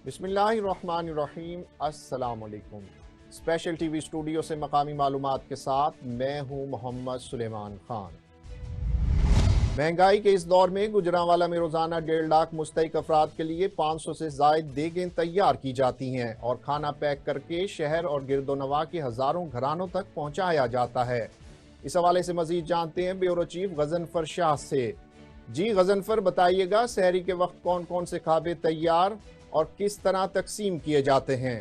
बिस्मिल्लाहिर्रहमानिर्रहीम। अस्सलाम वालेकुम। स्पेशल टीवी स्टूडियो से मकामी मालूमात के साथ मैं हूं मोहम्मद सुलेमान खान। महंगाई के इस दौर में गुजरांवाला में रोजाना 1.5 लाख मुस्तहिक अफराद के लिए 500 से जायद देगें तैयार की जाती हैं और खाना पैक करके शहर और गिरदोनवा के हजारों घरानों तक पहुंचाया जाता है। इस हवाले से मजीद जानते हैं ब्यूरो चीफ गजनफर शाह से। जी गजनफर, बताइएगा सहरी के वक्त कौन कौन से खाबे तैयार और किस तरह तकसीम किए जाते हैं।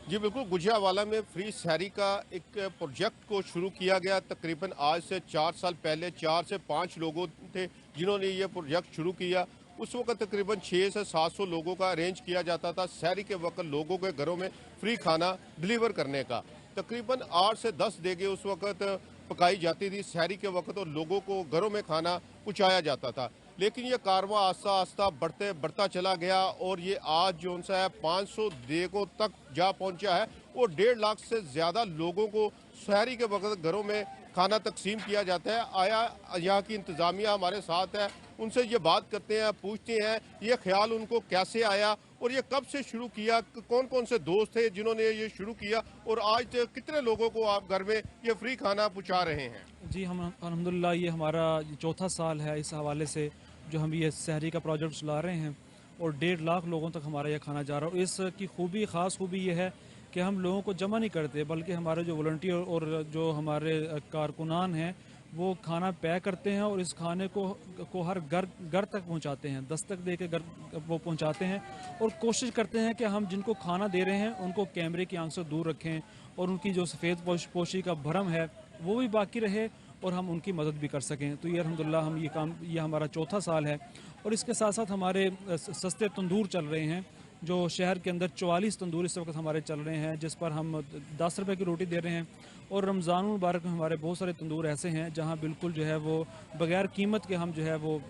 जी बिल्कुल, गुजरांवाला में फ्री सहरी का एक प्रोजेक्ट को शुरू किया गया। तकरीबन आज से 4 साल पहले 4 से 5 लोगों थे जिन्होंने ये प्रोजेक्ट शुरू किया। उस वक्त तकरीबन 600 से 700 लोगों का अरेंज किया जाता था सहरी के वक्त लोगों के घरों में फ्री खाना डिलीवर करने का। तकरीबन 8 से 10 देगे उस वक्त पकाई जाती थी सहरी के वक्त और लोगों को घरों में खाना पहुँचाया जाता था। लेकिन ये कारवां आस्ता आस्ता बढ़ता चला गया और ये आज जो सा है 500 देगों तक जा पहुंचा है और 1.5 लाख से ज़्यादा लोगों को सहरी के वक्त घरों में खाना तकसीम किया जाता है। आया यहाँ की इंतज़ामिया हमारे साथ है, उनसे ये बात करते हैं, पूछते हैं ये ख्याल उनको कैसे आया और ये कब से शुरू किया, कौन कौन से दोस्त थे जिन्होंने ये शुरू किया और आज कितने लोगों को आप घर में ये फ्री खाना पहुँचा रहे हैं। जी, हम अल्हम्दुलिल्लाह ये हमारा चौथा साल है इस हवाले से जो हम ये सहरी का प्रोजेक्ट चला रहे हैं और 1.5 लाख लोगों तक हमारा ये खाना जा रहा है। और इसकी ख़ास खूबी ये है कि हम लोगों को जमा नहीं करते बल्कि हमारे जो वॉलंटियर और जो हमारे कारकुनान हैं वो खाना पैक करते हैं और इस खाने को हर घर तक पहुंचाते हैं, दस्तक दे के घर वो पहुंचाते हैं। और कोशिश करते हैं कि हम जिनको खाना दे रहे हैं उनको कैमरे की आंख से दूर रखें और उनकी जो सफ़ेद पोशी का भरम है वो भी बाकी रहे और हम उनकी मदद भी कर सकें। तो ये अल्हम्दुलिल्लाह हम ये हमारा चौथा साल है। और इसके साथ साथ हमारे सस्ते तंदूर चल रहे हैं जो शहर के अंदर 44 तंदूर इस वक्त हमारे चल रहे हैं जिस पर हम 10 रुपए की रोटी दे रहे हैं। और रमज़ान मुबारक में हमारे बहुत सारे तंदूर ऐसे हैं जहां बिल्कुल जो है वो बगैर कीमत के हम जो है वो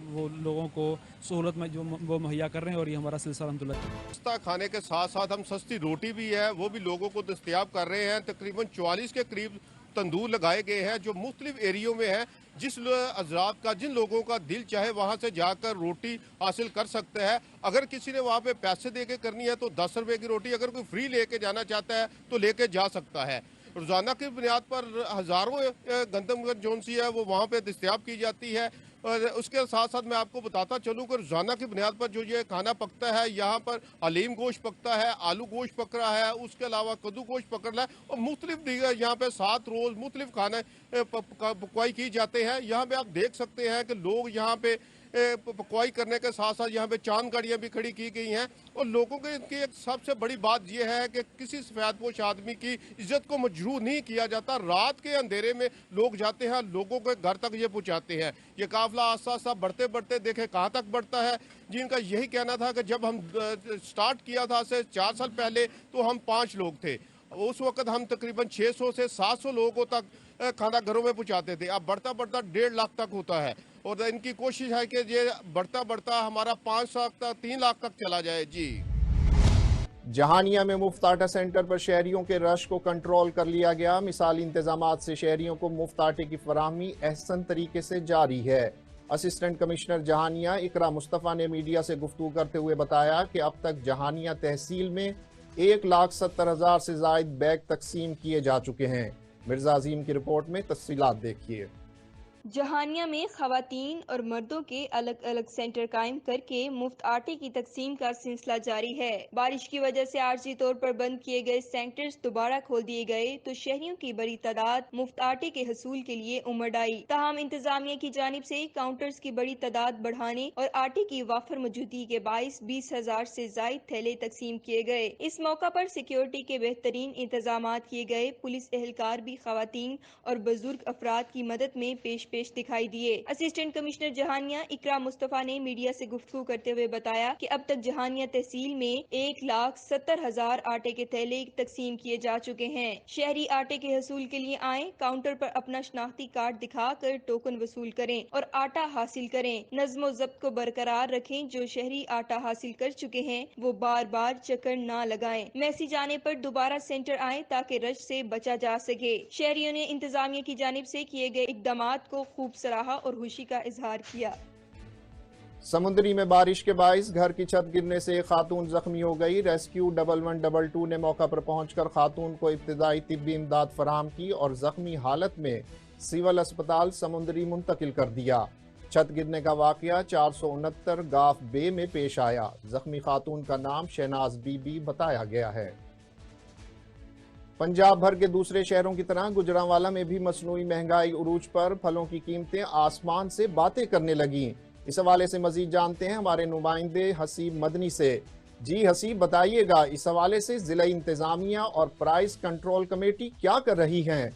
लोगों को सहूलत में जो वो मुहैया कर रहे हैं। और ये हमारा सिलसिला अल्हम्दुलिल्लाह सस्ता खाने के साथ साथ हम सस्ती रोटी भी है वो भी लोगों को दस्तयाब कर रहे हैं। तकरीबन 44 के करीब तंदूर लगाए गए हैं जो मुख्तलिफ एरियो में है। जिस हजरात का जिन लोगों का दिल चाहे वहाँ से जाकर रोटी हासिल कर सकते हैं। अगर किसी ने वहाँ पे पैसे दे के करनी है तो 10 रुपए की रोटी, अगर कोई फ्री लेके जाना चाहता है तो लेके जा सकता है। रोज़ाना की बुनियाद पर हज़ारों गंदम जोन सी है वो वहाँ पे दस्तयाब की जाती है। और उसके साथ साथ मैं आपको बताता चलूँ कि रोज़ाना की बुनियाद पर जो ये खाना पकता है यहाँ पर हलीम गोश्त पकता है, आलू गोश्त पक रहा है, उसके अलावा कद्दू गोश्त पक रहा है और मुख्तलिफ यहाँ पे 7 रोज़ मुख्तलिफ खाने पकवाई की जाते हैं। यहाँ पे आप देख सकते हैं कि लोग यहाँ पे पकवाई करने के साथ साथ यहाँ पे चांद गाड़ियाँ भी खड़ी की गई हैं। और लोगों के इनकी एक सबसे बड़ी बात यह है कि किसी सफेदपोश आदमी की इज्जत को मजरूह नहीं किया जाता। रात के अंधेरे में लोग जाते हैं, लोगों के घर तक ये पहुँचाते हैं। ये काफिला आस्ता आस्ता बढ़ते बढ़ते देखे कहाँ तक बढ़ता है। जिनका यही कहना था कि जब हम स्टार्ट किया था से 4 साल पहले तो हम 5 लोग थे, उस वक्त हम तकरीबन 600 से 700 लोगों तक खाना घरों में पहुंचाते थे। अब बढ़ता बढ़ता 1.5 लाख तक होता है और इनकी कोशिश है कि ये बढ़ता बढ़ता हमारा 5 लाख तक 3 लाख तक चला जाए। जी, जहानिया में मुफ्त आटा सेंटर पर शहरियों के रश को कंट्रोल कर लिया गया। मिसाली इंतजामात से शहरियों को मुफ्त आटे की फराहमी एहसन तरीके से जारी है। असिस्टेंट कमिश्नर जहानिया इकरा मुस्तफ़ा ने मीडिया से गुफ्तगू करते हुए बताया कि अब तक जहानिया तहसील में 1,70,000 से जायद बैग तकसीम किए जा चुके हैं। मिर्जा अजीम की रिपोर्ट में तफसीलात देखिए। जहानिया में खवातीन और मर्दों के अलग अलग सेंटर कायम करके मुफ्त आटे की तकसीम का सिलसिला जारी है। बारिश की वजह से आर्जी तौर पर बंद किए गए सेंटर्स दोबारा खोल दिए गए तो शहरियों की बड़ी तादाद मुफ्त आटे के हसूल के लिए उमड़ आई। ताहम इंतजामिया की जानिब से काउंटर्स की बड़ी तादाद बढ़ाने और आटे की वाफर मौजूदगी के बाईस 20,000 से जायद थैले तकसीम किए गए। इस मौका पर सिक्योरिटी के बेहतरीन इंतजाम किए गए। पुलिस एहलकार भी खवातीन और बुजुर्ग अफराद की मदद में पेश दिखाई दिए। असिस्टेंट कमिश्नर जहानिया इकरा मुस्तफा ने मीडिया से गुफ्तगू करते हुए बताया कि अब तक जहानिया तहसील में 1,70,000 आटे के थैले तकसीम किए जा चुके हैं। शहरी आटे के हसूल के लिए आए, काउंटर पर अपना शनाख्ती कार्ड दिखाकर टोकन वसूल करें और आटा हासिल करें। नज्मो जब्त को बरकरार रखें। जो शहरी आटा हासिल कर चुके हैं वो बार बार चक्कर न लगाएं। मैसेज आने पर दोबारा सेंटर आए ताकि रश से बचा जा सके। शहरियों ने इंतजामिया की जानिब से किए गए इकदाम को खूब सराहा और खुशी का इजहार किया। समुद्री में बारिश के बाइस घर की छत गिरने से एक खातून जख्मी हो गई। रेस्क्यू 1122 ने मौका पर पहुंचकर खातून को इब्तिदाई तिब्बी इमदाद फराहम की और जख्मी हालत में सिविल अस्पताल समुद्री मुंतकिल कर दिया। छत गिरने का वाकया 469 गाफ बे में पेश आया। जख्मी खातून का नाम शहनाज बीबी बताया गया है। पंजाब भर के दूसरे शहरों की तरह गुजरांवाला में भी मसनूई महंगाई उरूज पर। फलों की कीमतें आसमान से बातें करने लगीं। इस हवाले से मजीद जानते हैं हमारे नुमाइंदे हसीब मदनी से। जी हसीब, बताइएगा इस हवाले से जिला इंतजामिया और प्राइस कंट्रोल कमेटी क्या कर रही हैं?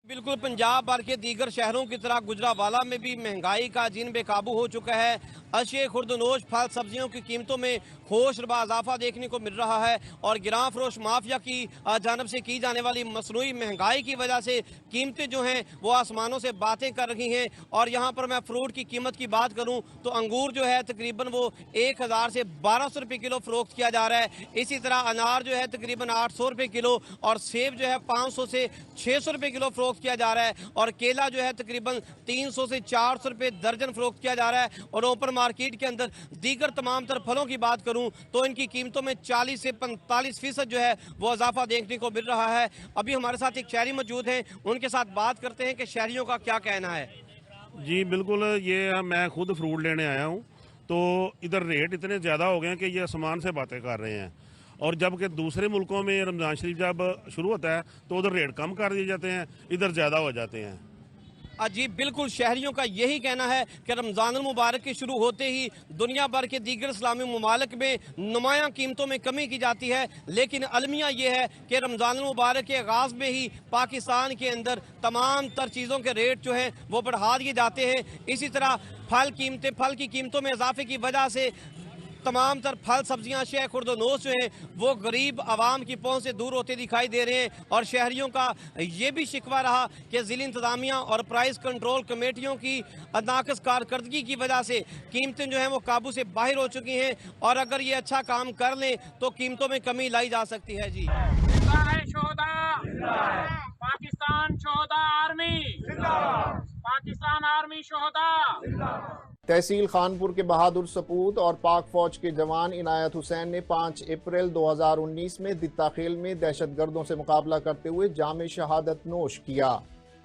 बिल्कुल, पंजाब भर के दीगर शहरों की तरह गुजरांवाला में भी महंगाई का जिन बेकाबू हो चुका है। अशिया खुर्दनोश फल सब्जियों की कीमतों में होशरुबा इजाफा देखने को मिल रहा है और गिरां फरोश माफिया की जानब से की जाने वाली मसनूई महंगाई की वजह से कीमतें जो हैं वो आसमानों से बातें कर रही हैं। और यहाँ पर मैं फ्रूट की कीमत की बात करूँ तो अंगूर जो है तकरीबन वो 1000 से 1200 रुपये किलो फरोख्त किया जा रहा है। इसी तरह अनार जो है तकरीबन 800 रुपये किलो और सेब जो है 500 से 600 रुपये किलो फरोख्त किया जा रहा है और केला जो है तकरीबन 300 से 400 रुपये दर्जन फरोख्त किया जा रहा है। और ओपन मार्केट के अंदर दीगर तमाम तर फलों की बात करूं तो इनकी कीमतों में 40 से 45% जो है वो इजाफा देखने को मिल रहा है। अभी हमारे साथ एक शहरी मौजूद हैं, उनके साथ बात करते हैं कि शहरियों का क्या कहना है। जी बिल्कुल, ये मैं खुद फ्रूट लेने आया हूँ तो इधर रेट इतने ज़्यादा हो गए हैं कि ये आसमान से बातें कर रहे हैं। और जबकि दूसरे मुल्कों में रमज़ान शरीफ जब शुरू होता है तो उधर रेट कम कर दिए जाते हैं, इधर ज़्यादा हो जाते हैं। जी बिल्कुल, शहरियों का यही कहना है कि रमज़ान मुबारक के शुरू होते ही दुनिया भर के दीगर इस्लामी ममालिक में नुमायां कीमतों में कमी की जाती है, लेकिन अलमिया ये है कि रमज़ान मुबारक के आगाज़ में ही पाकिस्तान के अंदर तमाम तर चीज़ों के रेट जो हैं वो बढ़ा दिए जाते हैं। इसी तरह फल की कीमतों में इजाफे की वजह से तमाम तर फल सब्जियां शेख खुर्दनोश जो हैं वो गरीब आवाम की पहुंच से दूर होते दिखाई दे रहे हैं। और शहरियों का ये भी शिकवा रहा कि जिला इंतजामिया और प्राइस कंट्रोल कमेटियों की नाकस कारकर्दगी की वजह से कीमतें जो हैं वो काबू से बाहर हो चुकी हैं और अगर ये अच्छा काम कर लें तो कीमतों में कमी लाई जा सकती है। जी पाकिस्तान शोहदा आर्मी, पाकिस्तान आर्मी शोहदा। तहसील खानपुर के बहादुर सपूत और पाक फौज के जवान इनायत हुसैन ने 5 अप्रैल 2019 में दित्ता खेल में दहशतगर्दों से मुकाबला करते हुए जाम शहादत नोश किया।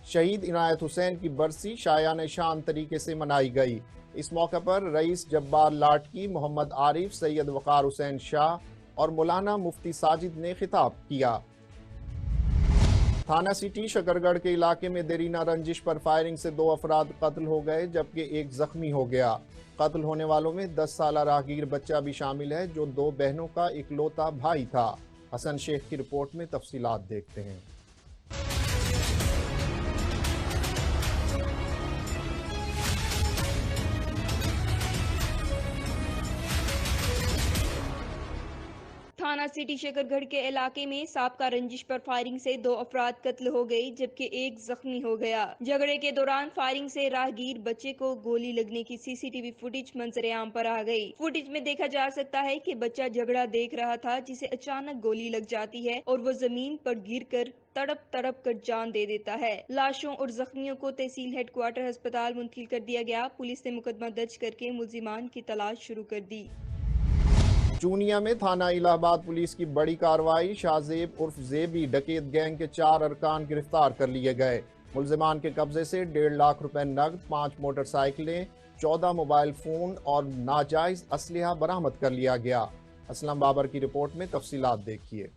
शहीद इनायत हुसैन की बरसी शायान शान तरीके से मनाई गई। इस मौके पर रईस जब्बार लाटकी, मोहम्मद आरिफ, सैयद वकार हुसैन शाह और मौलाना मुफ्ती साजिद ने खिताब किया। थाना सिटी शकरगढ़ के इलाके में देरीना रंजिश पर फायरिंग से 2 अफराद कत्ल हो गए जबकि एक जख्मी हो गया। कत्ल होने वालों में 10 साला राहगीर बच्चा भी शामिल है जो 2 बहनों का इकलौता भाई था। हसन शेख की रिपोर्ट में तफसीलात देखते हैं। थाना सिटी शकरगढ़ के इलाके में साबका रंजिश पर फायरिंग से 2 अफराद कत्ल हो गई जबकि एक जख्मी हो गया। झगड़े के दौरान फायरिंग से राहगीर बच्चे को गोली लगने की सीसीटीवी फुटेज मंजरे आम पर आ गई। फुटेज में देखा जा सकता है कि बच्चा झगड़ा देख रहा था जिसे अचानक गोली लग जाती है और वो जमीन पर गिरकर तड़प कर जान दे देता है। लाशों और जख्मियों को तहसील हेडक्वार्टर अस्पताल मुंतकिल कर दिया गया। पुलिस ने मुकदमा दर्ज करके मुलजिमान की तलाश शुरू कर दी। चूनिया में थाना इलाहाबाद पुलिस की बड़ी कार्रवाई। शाहजेब उर्फ जेबी डकैत गैंग के 4 अरकान गिरफ्तार कर लिए गए। मुलजिमान के कब्जे से 1.5 लाख रुपए नकद, 5 मोटरसाइकिलें, 14 मोबाइल फोन और नाजायज असलहा बरामद कर लिया गया। असलम बाबर की रिपोर्ट में तफसीलात देखिए।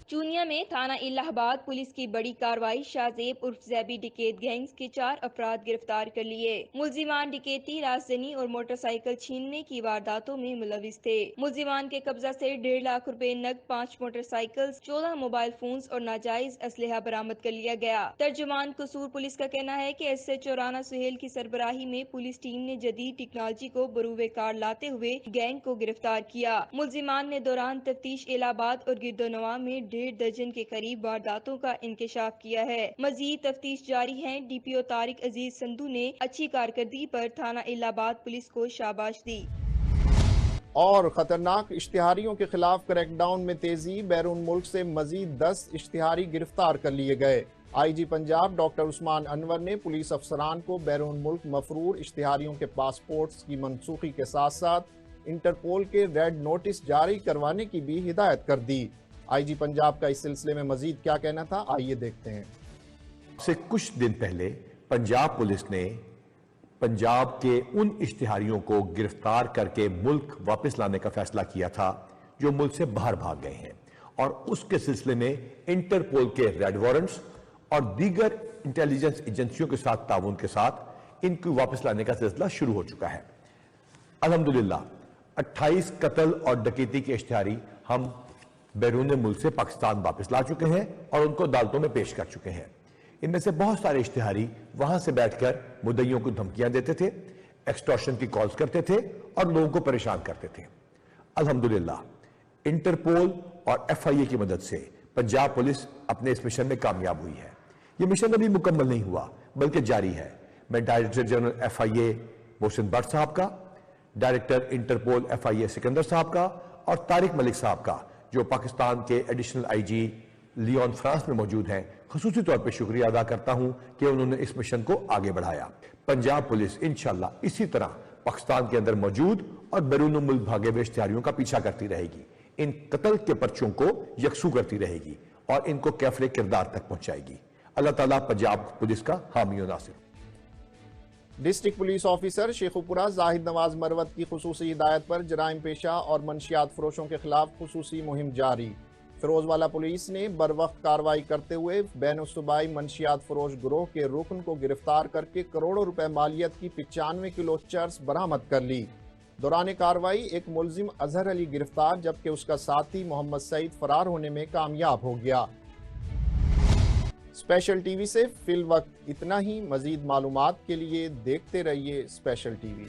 चूनिया में थाना इलाहाबाद पुलिस की बड़ी कार्रवाई। शाहजेब उर्फ जैबी डकैत गैंग्स के 4 अफराद गिरफ्तार कर लिए। मुलजिमान डकैती, राजधानी और मोटरसाइकिल छीनने की वारदातों में मुलविस थे। मुलजिमान के कब्जा से 1.5 लाख रुपए नकद, 5 मोटरसाइकिल, 14 मोबाइल फोन्स और नाजायज असलहा बरामद कर लिया गया। तर्जुमान कसूर पुलिस का कहना है कि SHO राना सुहेल की सरबराही में पुलिस टीम ने जदीद टेक्नोलॉजी को बरूवे कार लाते हुए गैंग को गिरफ्तार किया। मुलजिमान ने दौरान तफ्तीश इलाहाबाद और गिरदोनवा में 1.5 दर्जन के करीब वारदातों का इंकशाफ किया है। मजीद तफ्तीश जारी है। DPO तारिक अजीज संधू ने अच्छी कारकर्दगी पर थाना इलाहाबाद पुलिस को शाबाश दी। और खतरनाक इश्तिहारियों के खिलाफ क्रैकडाउन में तेजी, बैरून मुल्क से मजीद 10 इश्तिहारी गिरफ्तार कर लिए गए। आईजी पंजाब डॉक्टर उस्मान अनवर ने पुलिस अफसरान को बैरून मुल्क मफरूर इश्तिहारियों के पासपोर्ट्स की मनसूखी के साथ साथ इंटरपोल के रेड नोटिस जारी करवाने की भी हिदायत कर दी। आईजी पंजाब का इस सिलसिले में मजीद क्या कहना था, आइए देखते हैं। से कुछ दिन पहले पंजाब पुलिस ने पंजाब के उन इश्तिहारियों को गिरफ्तार करके मुल्क वापस लाने का फैसला किया था जो मुल्क से बाहर भाग गए हैं, और उसके सिलसिले में इंटरपोल के रेड वारंट्स और दीगर इंटेलिजेंस एजेंसियों के साथ ताउन के साथ इनको वापस लाने का सिलसिला शुरू हो चुका है। अल्हम्दुलिल्लाह 28 कत्ल और डकैती के इश्तिहारी हम बैरून मुल्क से पाकिस्तान वापस ला चुके हैं और उनको अदालतों में पेश कर चुके हैं। इनमें से बहुत सारे इश्तिहारी वहां से बैठकर मुद्दइयों को धमकियां देते थे, एक्सटॉर्शन की कॉल्स करते थे और लोगों को परेशान करते थे। अल्हम्दुलिल्लाह इंटरपोल और FIA की मदद से पंजाब पुलिस अपने इस मिशन में कामयाब हुई है। यह मिशन अभी मुकम्मल नहीं हुआ बल्कि जारी है। मैं director general FIA Mohsin Bhatt साहब का, डायरेक्टर इंटरपोल FIA सिकंदर साहब का और तारिक मलिक साहब का, जो पाकिस्तान के एडिशनल IG लियोन फ्रांस में मौजूद हैं, खुसूसी तौर पर शुक्रिया अदा करता हूं कि उन्होंने इस मिशन को आगे बढ़ाया। पंजाब पुलिस इंशाल्लाह इसी तरह पाकिस्तान के अंदर मौजूद और बैरून मुल्क भागे हुए इश्तिहारियों का पीछा करती रहेगी, इन कत्ल के पर्चों को यकसू करती रहेगी और इनको कैफरे किरदार तक पहुंचाएगी। अल्लाह ताला पंजाब पुलिस का हामी और नासिर। District police officer Sheikhupura Zahid Nawaz Marwat की खुसूसी हिदायत पर जराइम पेशा और मनशियात फरोशों के खिलाफ खुसूसी मुहिम जारी। फिरोजवाला पुलिस ने बरवक्त कार्रवाई करते हुए बैनुसूबाई मनशियात फरोश गिरोह के रुकन को गिरफ्तार करके करोड़ों रुपए मालियत की 95 किलो चर्स बरामद कर ली। दौरान कार्रवाई एक मुलजिम अजहर अली गिरफ्तार, जबकि उसका साथी मोहम्मद सईद फरार होने में कामयाब हो गया। स्पेशल टीवी से फिल वक्त इतना ही। मजीद मालूमात के लिए देखते रहिए स्पेशल टीवी।